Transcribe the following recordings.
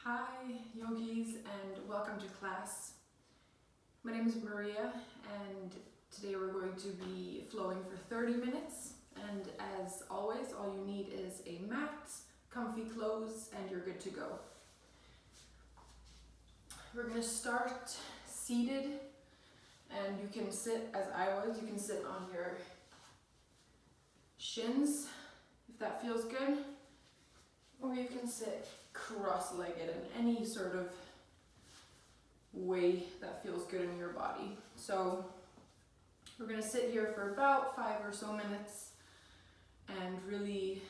Hi yogis, and welcome to class. My name is Maria, and today we're going to be flowing for 30 minutes, and as always all you need is a mat, comfy clothes, and you're good to go. We're going to start seated, and you can sit as I was. You can sit on your shins if that feels good, or you can sit cross-legged in any sort of way that feels good in your body. So we're going to sit here for about 5 or so minutes and really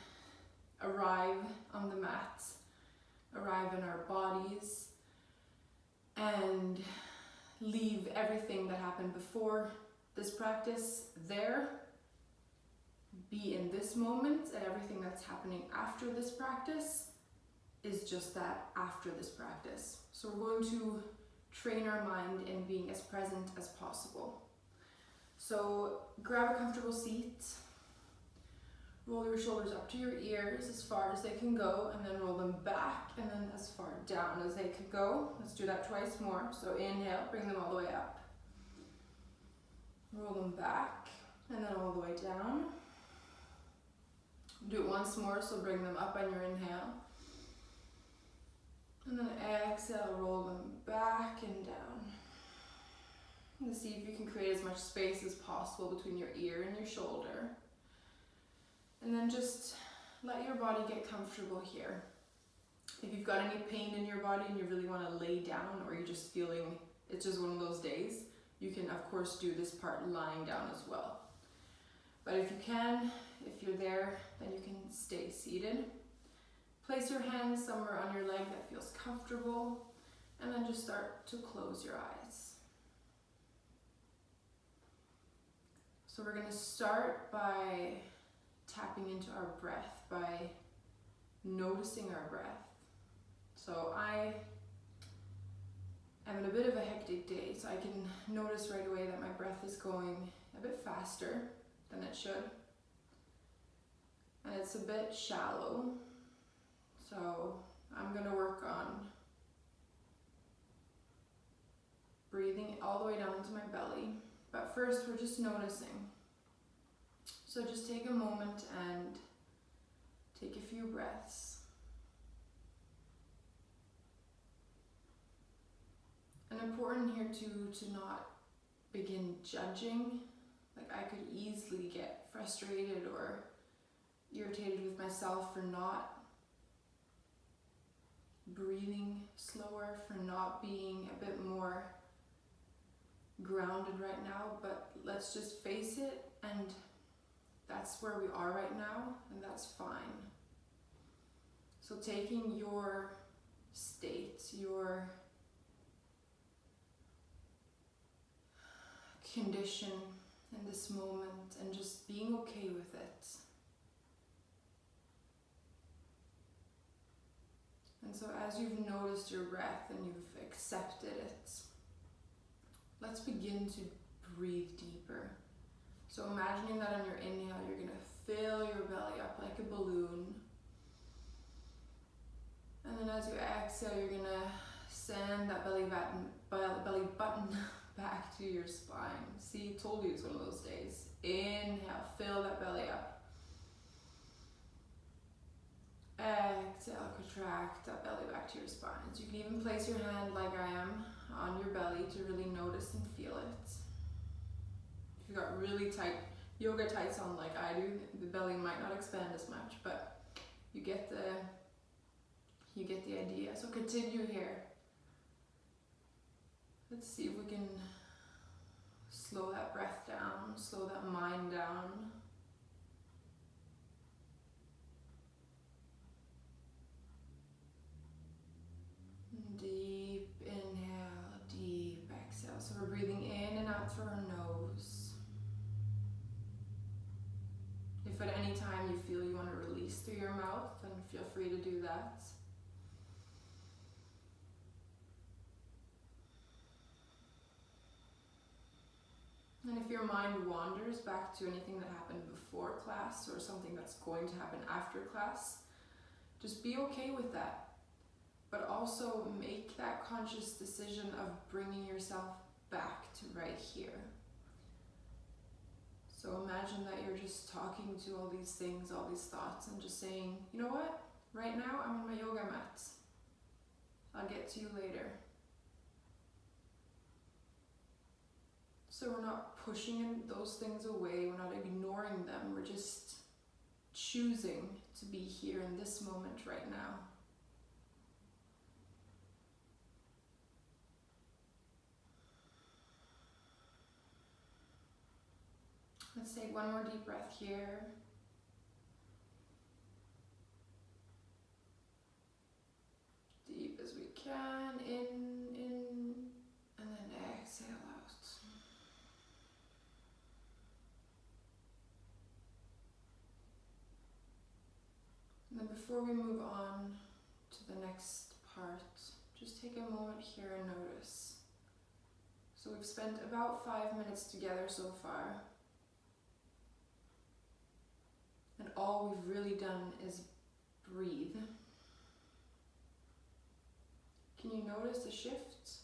arrive on the mat, arrive in our bodies, and leave everything that happened before this practice there. Be in this moment, and everything that's happening after this practice is just that, after this practice. So we're going to train our mind in being as present as possible. So grab a comfortable seat, roll your shoulders up to your ears as far as they can go, and then roll them back and then as far down as they can go. Let's do that twice more. So inhale, bring them all the way up. Roll them back and then all the way down. Do it once more, so bring them up on your inhale. And then exhale, roll them back and down. And see if you can create as much space as possible between your ear and your shoulder. And then just let your body get comfortable here. If you've got any pain in your body and you really want to lay down, or you're just feeling it's just one of those days, you can of course do this part lying down as well. But if you can, if you're there, then you can stay seated. Place your hands somewhere on your leg that feels comfortable, and then just start to close your eyes. So we're going to start by tapping into our breath, by noticing our breath. So I am in a bit of a hectic day, so I can notice right away that my breath is going a bit faster than it should. And it's a bit shallow. So I'm going to work on breathing all the way down into my belly. But first we're just noticing. So just take a moment and take a few breaths. And important here to not begin judging. Like, I could easily get frustrated or irritated with myself for not breathing slower, for not being a bit more grounded right now, but let's just face it, and that's where we are right now, and that's fine. So taking your state, your condition in this moment, and just being okay with it. And so as you've noticed your breath and you've accepted it, let's begin to breathe deeper. So imagining that on your inhale, you're going to fill your belly up like a balloon. And then as you exhale, you're going to send that belly button back to your spine. See, told you it's one of those days. Inhale, fill that belly up. Exhale, contract that belly back to your spine. So you can even place your hand like I am on your belly to really notice and feel it. If you've got really tight yoga tights on like I do, the belly might not expand as much, but you get the idea. So continue here. Let's see if we can slow that breath down, slow that mind down. Deep inhale, deep exhale. So we're breathing in and out through our nose. If at any time you feel you want to release through your mouth, then feel free to do that. And if your mind wanders back to anything that happened before class or something that's going to happen after class, just be okay with that. But also make that conscious decision of bringing yourself back to right here. So imagine that you're just talking to all these things, all these thoughts, and just saying, you know what? Right now I'm on my yoga mat. I'll get to you later. So we're not pushing those things away, we're not ignoring them, we're just choosing to be here in this moment right now. Let's take one more deep breath here. Deep as we can, in, and then exhale out. And then before we move on to the next part, just take a moment here and notice. So we've spent about 5 minutes together so far. And all we've really done is breathe. Can you notice a shift?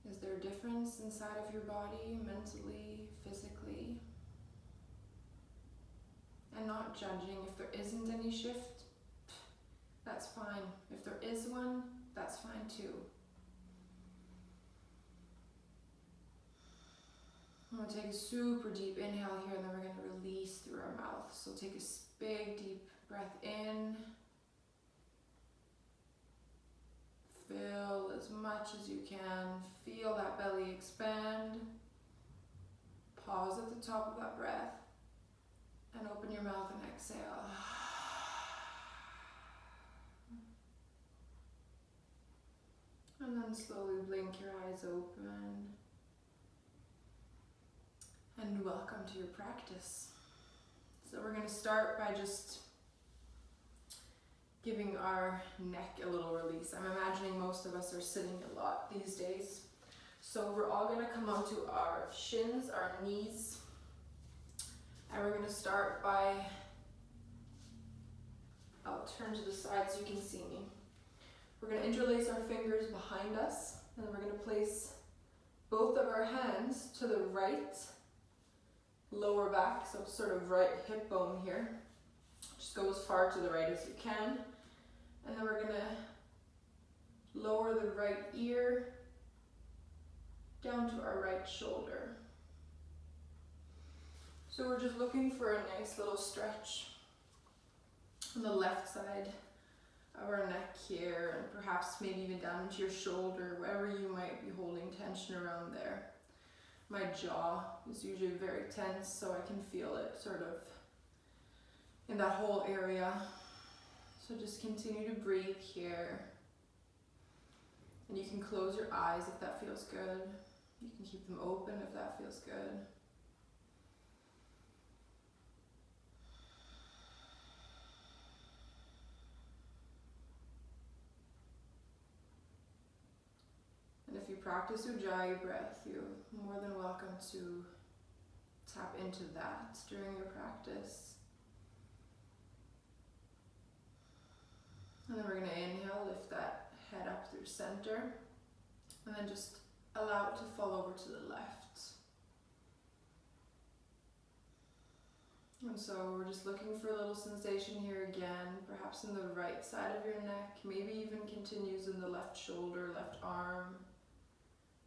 Is there a difference inside of your body, mentally, physically? And not judging. If there isn't any shift, that's fine. If there is one, that's fine too. I'm going to take a super deep inhale here, and then we're going to release through our mouth. So take a big deep breath in. Fill as much as you can. Feel that belly expand. Pause at the top of that breath. And open your mouth and exhale. And then slowly blink your eyes open. And welcome to your practice. So we're going to start by just giving our neck a little release. I'm imagining most of us are sitting a lot these days. So we're all going to come onto our shins, our knees. And we're going to start by, I'll turn to the side so you can see me. We're going to interlace our fingers behind us, and then we're going to place both of our hands to the right lower back, so sort of right hip bone here. Just go as far to the right as you can. And then we're going to lower the right ear down to our right shoulder. So we're just looking for a nice little stretch on the left side of our neck here, and perhaps maybe even down into your shoulder, wherever you might be holding tension around there. My jaw is usually very tense, so I can feel it sort of in that whole area. So just continue to breathe here. And you can close your eyes if that feels good. You can keep them open if that feels good. And if you practice Ujjayi breath, you're more than welcome to tap into that during your practice. And then we're going to inhale, lift that head up through center, and then just allow it to fall over to the left. And so we're just looking for a little sensation here again, perhaps in the right side of your neck, maybe even continues in the left shoulder, left arm.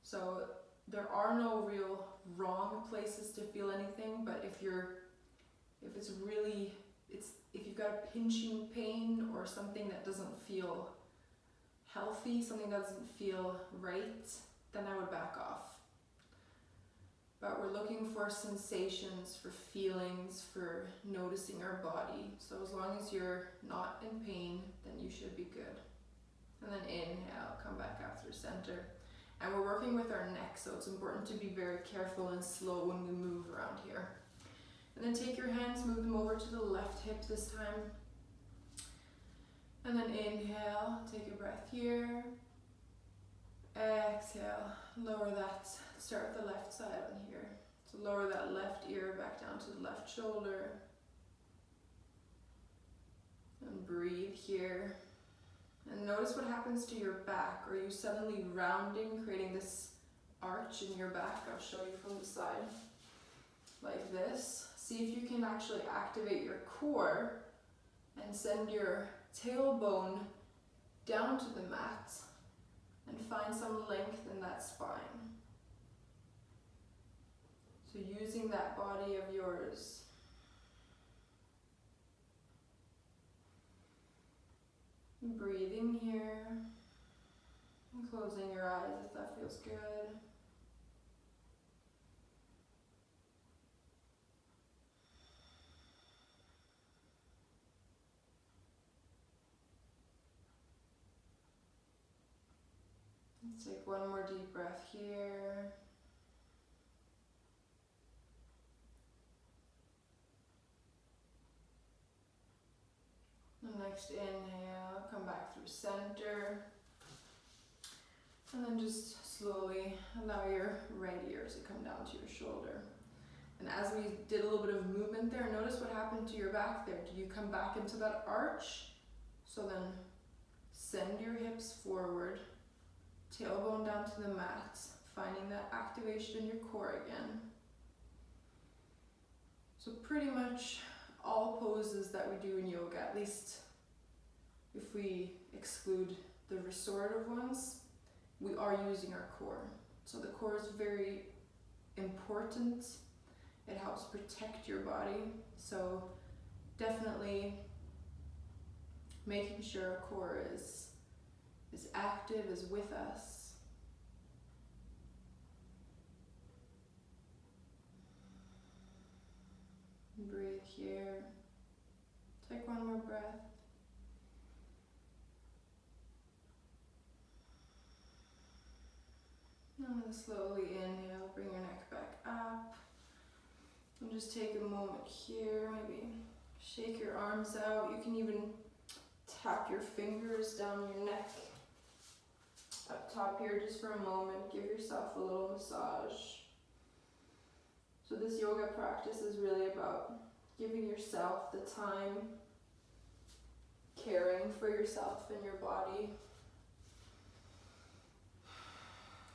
So there are no real wrong places to feel anything, but if you've got a pinching pain or something that doesn't feel healthy, something that doesn't feel right, then I would back off. But we're looking for sensations, for feelings, for noticing our body. So as long as you're not in pain, then you should be good. And then inhale, come back up through center. And we're working with our neck, so it's important to be very careful and slow when we move around here. And then take your hands, move them over to the left hip this time. And then inhale, take a breath here. Exhale, lower that, start with the left side on here. So lower that left ear back down to the left shoulder. And breathe here. And notice what happens to your back. Are you suddenly rounding, creating this arch in your back? I'll show you from the side. Like this. See if you can actually activate your core and send your tailbone down to the mat and find some length in that spine. So using that body of yours. Breathing here and closing your eyes if that feels good. Let's take one more deep breath here. The next inhale, come back through center. And then just slowly allow your right ear to come down to your shoulder. And as we did a little bit of movement there, notice what happened to your back there. Did you come back into that arch? So then send your hips forward, tailbone down to the mat, finding that activation in your core again. So pretty much all poses that we do in yoga, at least if we exclude the restorative ones, we are using our core. So the core is very important. It helps protect your body. So definitely making sure our core is active, is with us. Breathe here. Take one more breath. And then slowly inhale, bring your neck back up. And just take a moment here, maybe shake your arms out. You can even tap your fingers down your neck. Up top here just for a moment, give yourself a little massage. So this yoga practice is really about giving yourself the time, caring for yourself and your body,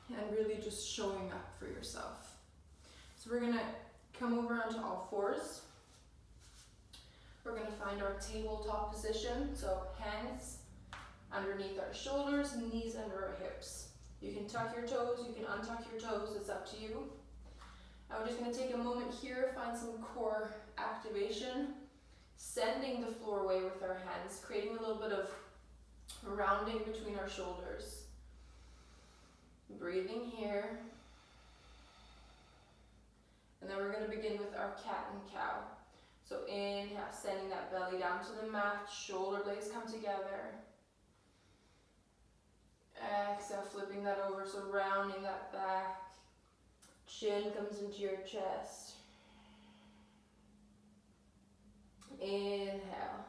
and really just showing up for yourself. So we're gonna come over onto all fours. We're gonna find our tabletop position, so hands underneath our shoulders, knees under our hips. You can tuck your toes, you can untuck your toes, it's up to you. Now we're just going to take a moment here, find some core activation, sending the floor away with our hands, creating a little bit of rounding between our shoulders. Breathing here. And then we're going to begin with our cat and cow. So inhale, sending that belly down to the mat, shoulder blades come together. Exhale, flipping that over, so rounding that back. Chin comes into your chest. Inhale.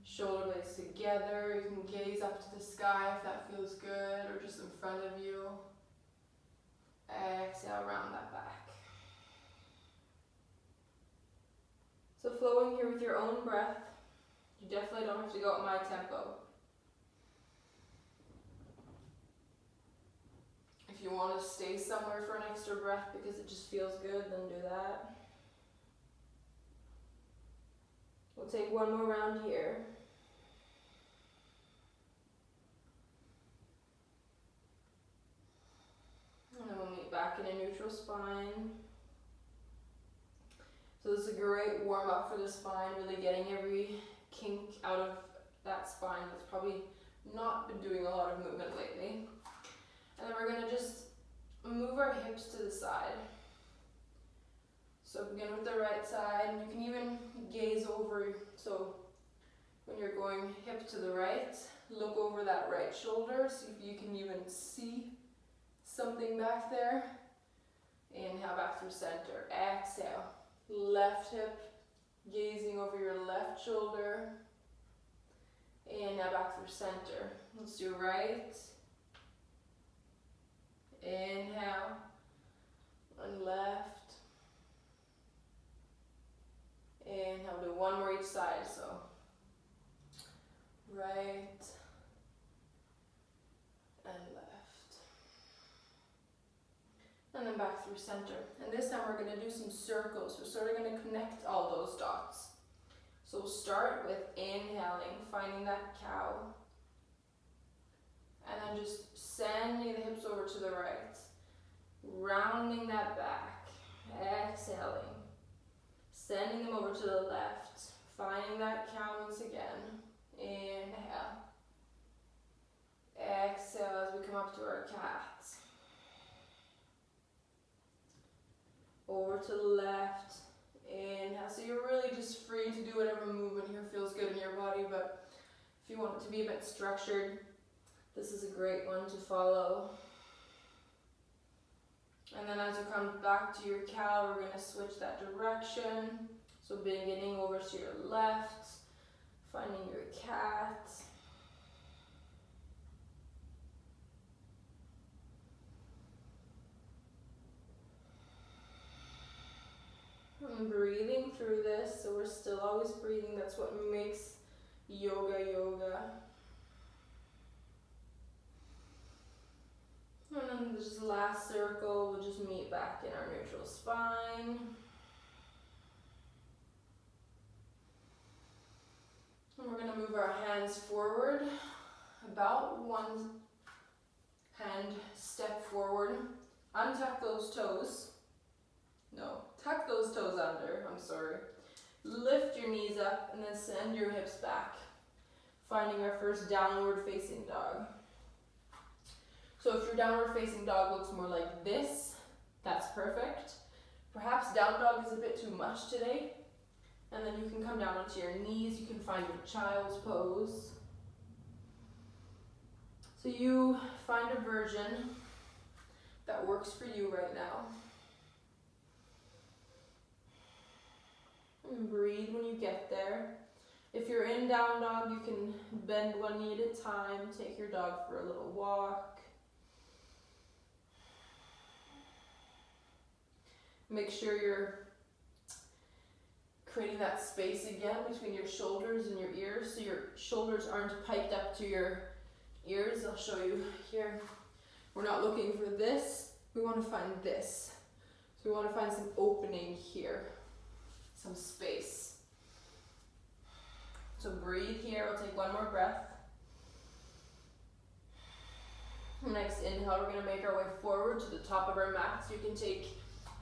Shoulder blades together. You can gaze up to the sky if that feels good, or just in front of you. Exhale, round that back. So flowing here with your own breath. You definitely don't have to go at my tempo. If you want to stay somewhere for an extra breath because it just feels good, then do that. We'll take one more round here. And then we'll meet back in a neutral spine. So this is a great warm up for the spine, really getting every kink out of that spine that's probably not been doing a lot of movement lately. And then we're going to just move our hips to the side. So begin with the right side, and you can even gaze over. So when you're going hip to the right, look over that right shoulder, see if you can even see something back there. Inhale back through center. Exhale. Left hip, gazing over your left shoulder. Inhale back through center. Let's do right. Inhale, and left. Inhale, do one more each side. So right and left. And then back through center. And this time we're going to do some circles. We're sort of going to connect all those dots. So we'll start with inhaling, finding that cow. And then just sending the hips over to the right. Rounding that back. Exhaling. Sending them over to the left. Finding that cow once again. Inhale. Exhale as we come up to our cat. Over to the left. Inhale. So you're really just free to do whatever movement here feels good in your body, but if you want it to be a bit structured, this is a great one to follow. And then as you come back to your cow, we're going to switch that direction. So beginning over to your left, finding your cat. And breathing through this, so we're still always breathing. That's what makes yoga yoga. And then this last circle, we'll just meet back in our neutral spine. And we're going to move our hands forward, about one hand step forward. Untuck those toes. No, tuck those toes under, I'm sorry. Lift your knees up and then send your hips back. Finding our first downward facing dog. So if your downward facing dog looks more like this, that's perfect. Perhaps down dog is a bit too much today. And then you can come down onto your knees. You can find your child's pose. So you find a version that works for you right now. And breathe when you get there. If you're in down dog, you can bend one knee at a time. Take your dog for a little walk. Make sure you're creating that space again between your shoulders and your ears, so your shoulders aren't piped up to your ears. I'll show you here. We're not looking for this, we want to find this. So we want to find some opening here, some space. So breathe here, we'll take one more breath. Next inhale, we're going to make our way forward to the top of our mat. So you can take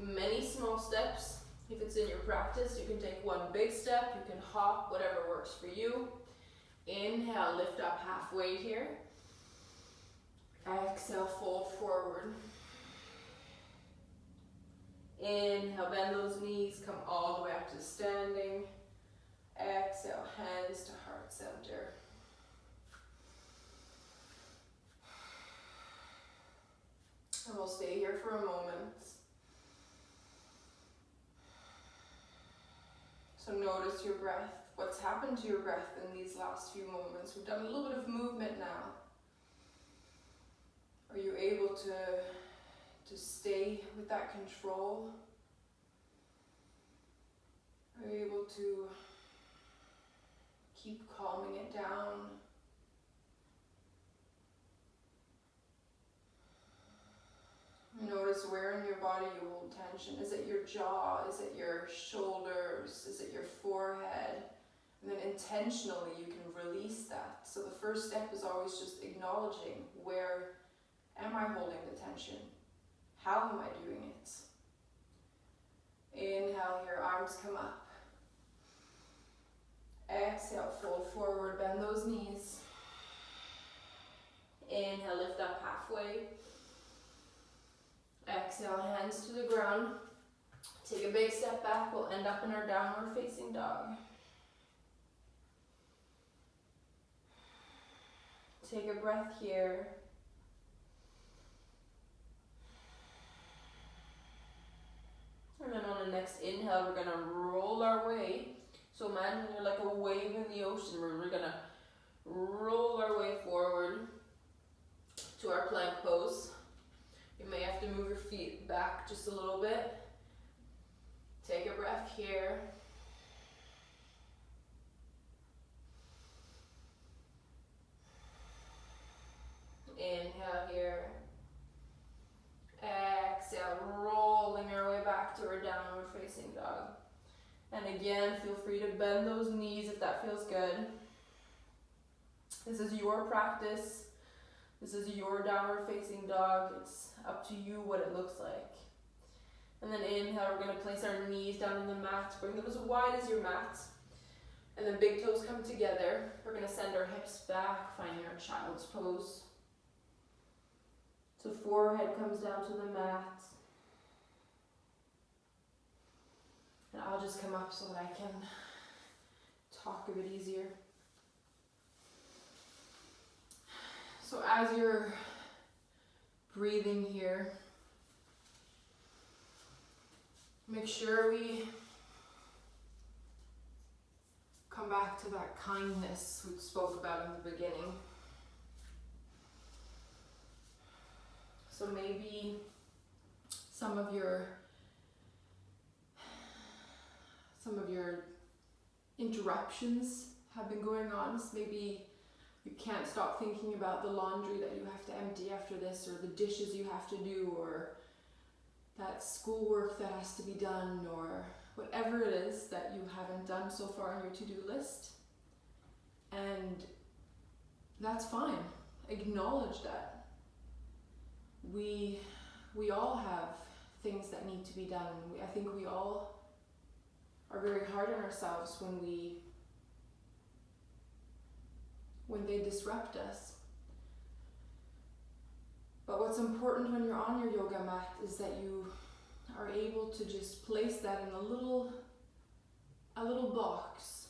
many small steps. If it's in your practice, you can take one big step, you can hop, whatever works for you. Inhale, lift up halfway here. Exhale, fold forward. Inhale, bend those knees, come all the way up to standing. Exhale, hands to heart center. And we'll stay here for a moment. So notice your breath. What's happened to your breath in these last few moments? We've done a little bit of movement now. Are you able to stay with that control? Are you able to keep calming it down? Notice where in your body you hold tension. Is it your jaw? Is it your shoulders? Is it your forehead? And then intentionally you can release that. So the first step is always just acknowledging, where am I holding the tension? How am I doing it? Inhale here, arms come up. Exhale, fold forward, bend those knees. Inhale, lift up halfway. Exhale, hands to the ground. Take a big step back, we'll end up in our downward facing dog. Take a breath here. And then on the next inhale, we're gonna roll our way. So imagine you're like a wave in the ocean. We're gonna roll our way forward to our plank pose. You may have to move your feet back just a little bit. Take a breath here. again, feel free to bend those knees if that feels good. This is your practice. This is your downward facing dog. It's up to you what it looks like. And then inhale, we're going to place our knees down on the mat. Bring them as wide as your mat. And then big toes come together. We're going to send our hips back, finding our child's pose. So forehead comes down to the mat. And I'll just come up so that I can talk a bit easier. So as you're breathing here, make sure we come back to that kindness we spoke about in the beginning. So maybe some of your interruptions have been going on. So maybe you can't stop thinking about the laundry that you have to empty after this, or the dishes you have to do, or that schoolwork that has to be done, or whatever it is that you haven't done so far on your to-do list. And that's fine. Acknowledge that. We all have things that need to be done. I think we all are very hard on ourselves when they disrupt us. But what's important when you're on your yoga mat is that you are able to just place that in a little box.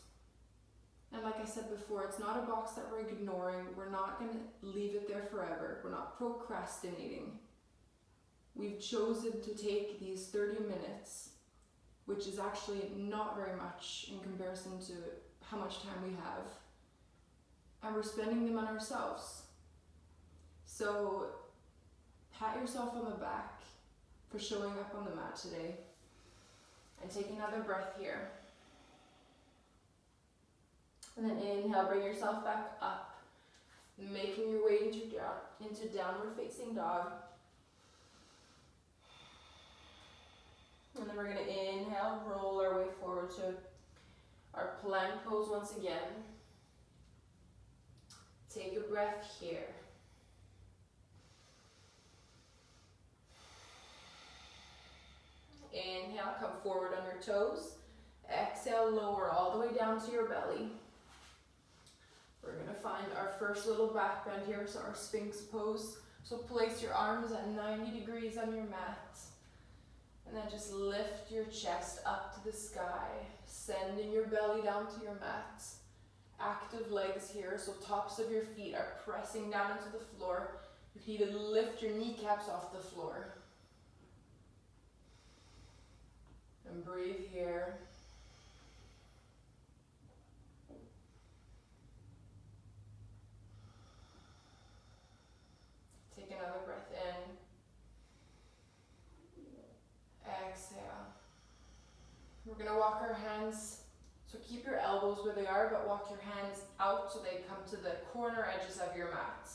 And like I said before, it's not a box that we're ignoring. We're not going to leave it there forever. We're not procrastinating. We've chosen to take these 30 minutes, which is actually not very much in comparison to how much time we have, and we're spending them on ourselves. So pat yourself on the back for showing up on the mat today, and take another breath here. And then inhale, bring yourself back up, making your way into downward facing dog. And then we're going to inhale, roll our way forward to our plank pose once again. Take a breath here. Inhale, come forward on your toes. Exhale, lower all the way down to your belly. We're going to find our first little back bend here, so our Sphinx Pose. So place your arms at 90 degrees on your mat. And then just lift your chest up to the sky, sending your belly down to your mat. Active legs here, so tops of your feet are pressing down into the floor. You can even lift your kneecaps off the floor. And breathe here. Take another breath in. Exhale. We're going to walk our hands, so keep your elbows where they are, but walk your hands out so they come to the corner edges of your mat.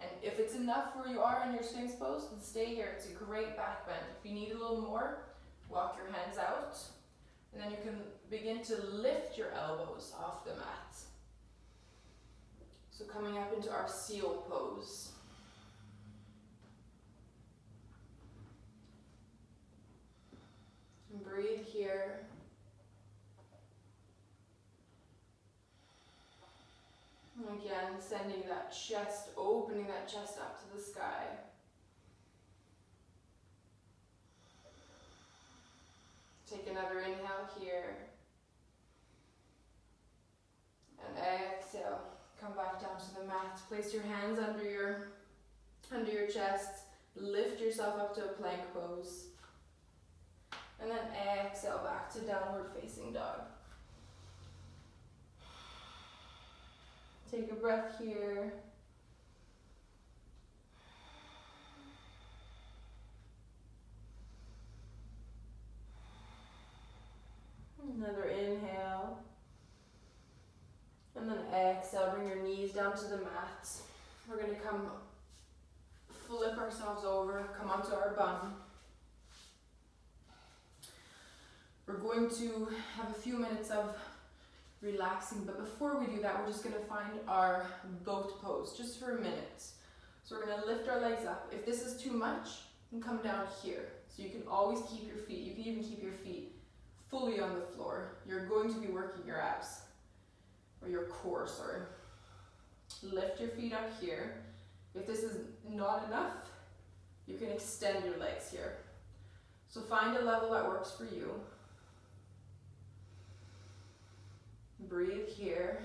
And if it's enough where you are in your Sphinx Pose, then stay here. It's a great back bend. If you need a little more, walk your hands out. And then you can begin to lift your elbows off the mat. So coming up into our seal pose. And breathe here. And again, sending that chest, opening that chest up to the sky. Take another inhale here. And exhale. Come back down to the mat. Place your hands under your chest. Lift yourself up to a plank pose. And then exhale back to downward facing dog. Take a breath here. Another inhale. And then exhale, bring your knees down to the mat. We're going to flip ourselves over, come onto our bum. We're going to have a few minutes of relaxing, but before we do that, we're just going to find our boat pose just for a minute. So we're going to lift our legs up. If this is too much, you can come down here. So you can always keep your feet, you can even keep your feet fully on the floor. You're going to be working your abs, or your core, sorry. Lift your feet up here. If this is not enough, you can extend your legs here. So find a level that works for you. Breathe here.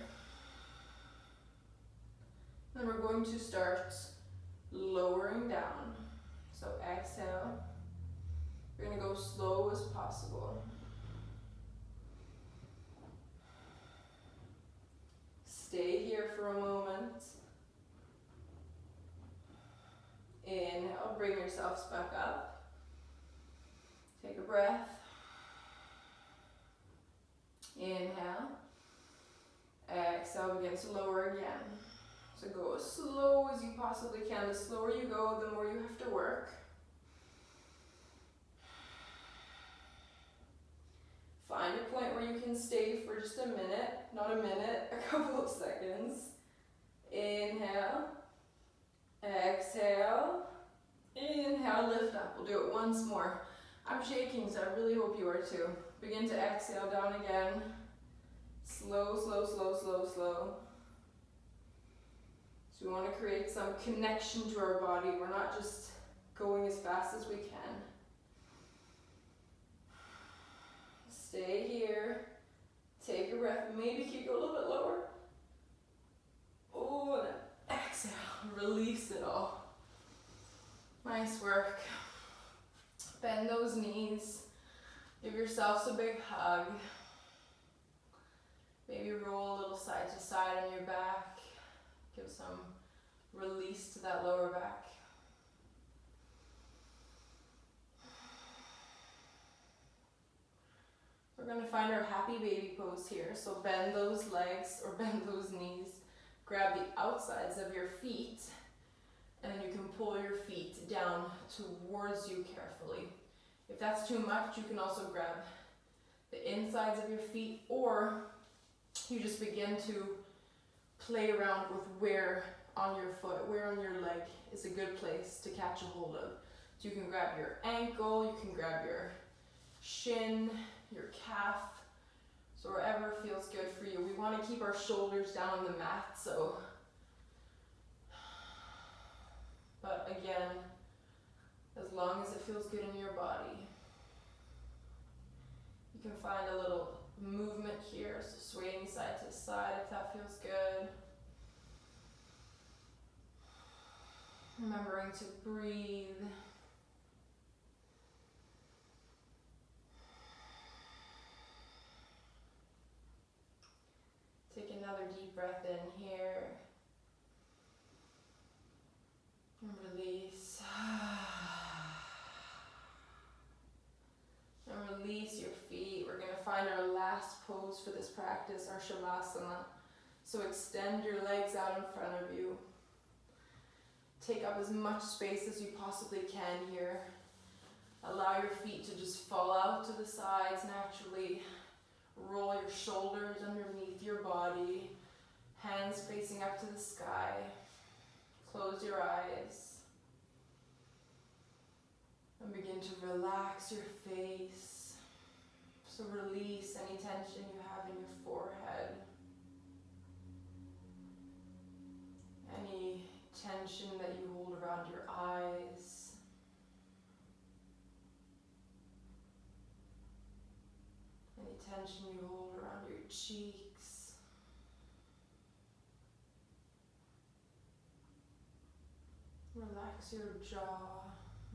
Then we're going to start lowering down. So exhale. You're going to go slow as possible. Stay here for a moment. Inhale, bring yourselves back up. Take a breath. Inhale. Exhale, begin to lower again. So go as slow as you possibly can. The slower you go, the more you have to work. Find a point where you can stay for just a minute, not a minute, a couple of seconds. Inhale, exhale, inhale, lift up. We'll do it once more. I'm shaking, so I really hope you are too. Begin to exhale down again. Slow, slow, slow, slow, slow. So we want to create some connection to our body. We're not just going as fast as we can. Stay here. Take a breath. Maybe keep it a little bit lower. Oh, and then exhale. Release it all. Nice work. Bend those knees. Give yourselves a big hug. Maybe roll a little side to side on your back. Give some release to that lower back. We're going to find our happy baby pose here. So bend those legs or bend those knees. Grab the outsides of your feet, and then you can pull your feet down towards you carefully. If that's too much, you can also grab the insides of your feet, or you just begin to play around with where on your foot, where on your leg is a good place to catch a hold of. So you can grab your ankle, you can grab your shin, your calf, so wherever feels good for you. We want to keep our shoulders down on the mat, but again, as long as it feels good in your body. You can find a little movement here, so swaying side to side if that feels good. Remembering to breathe. Take another deep breath in here. And release. And release your feet. We're going to find our last pose for this practice, our Shavasana. So extend your legs out in front of you. Take up as much space as you possibly can here. Allow your feet to just fall out to the sides naturally. Roll your shoulders underneath your body. Hands facing up to the sky. Close your eyes. And begin to relax your face. So release any tension you have in your forehead. Any tension that you hold around your eyes. Any tension you hold around your cheeks. Relax your jaw.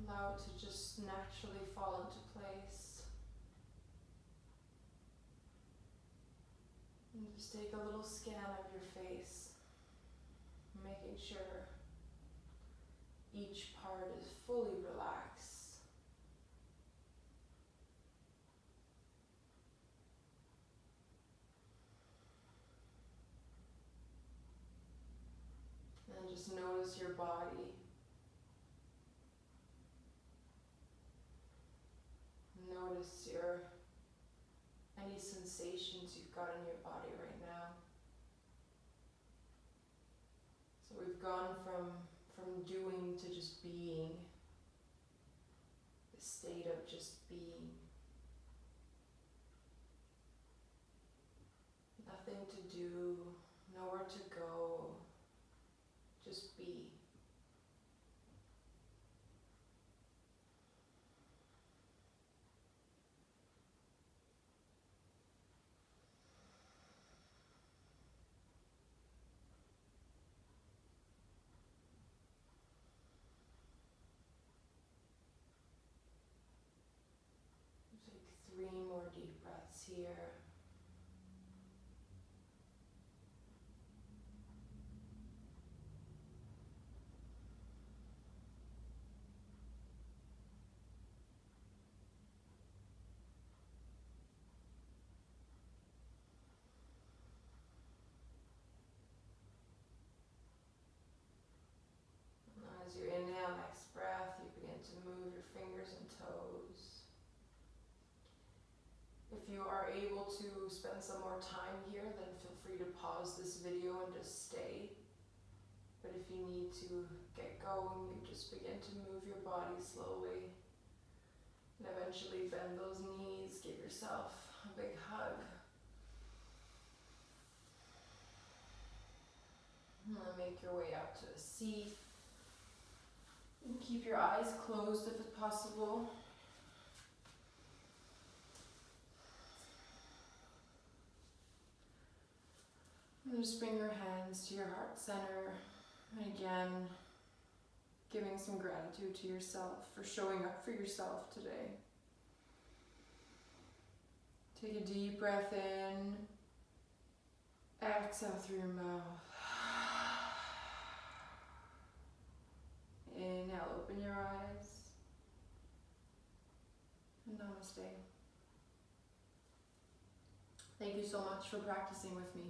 Allow it to just naturally fall into place. And just take a little scan of your face, making sure each part is fully relaxed. And just notice your body. Notice your any sensations you've got in your body right now. So we've gone from doing to just being, the state of just being. Nothing to do, nowhere to go, just be. Take 3 more deep breaths here. As you inhale, next breath, you begin to move your fingers and toes. If you are able to spend some more time here, then feel free to pause this video and just stay. But if you need to get going, you just begin to move your body slowly. And eventually bend those knees, give yourself a big hug. And then make your way out to a seat. And keep your eyes closed if it's possible. And just bring your hands to your heart center. And again, giving some gratitude to yourself for showing up for yourself today. Take a deep breath in. Exhale through your mouth. Inhale, open your eyes. And namaste. Thank you so much for practicing with me.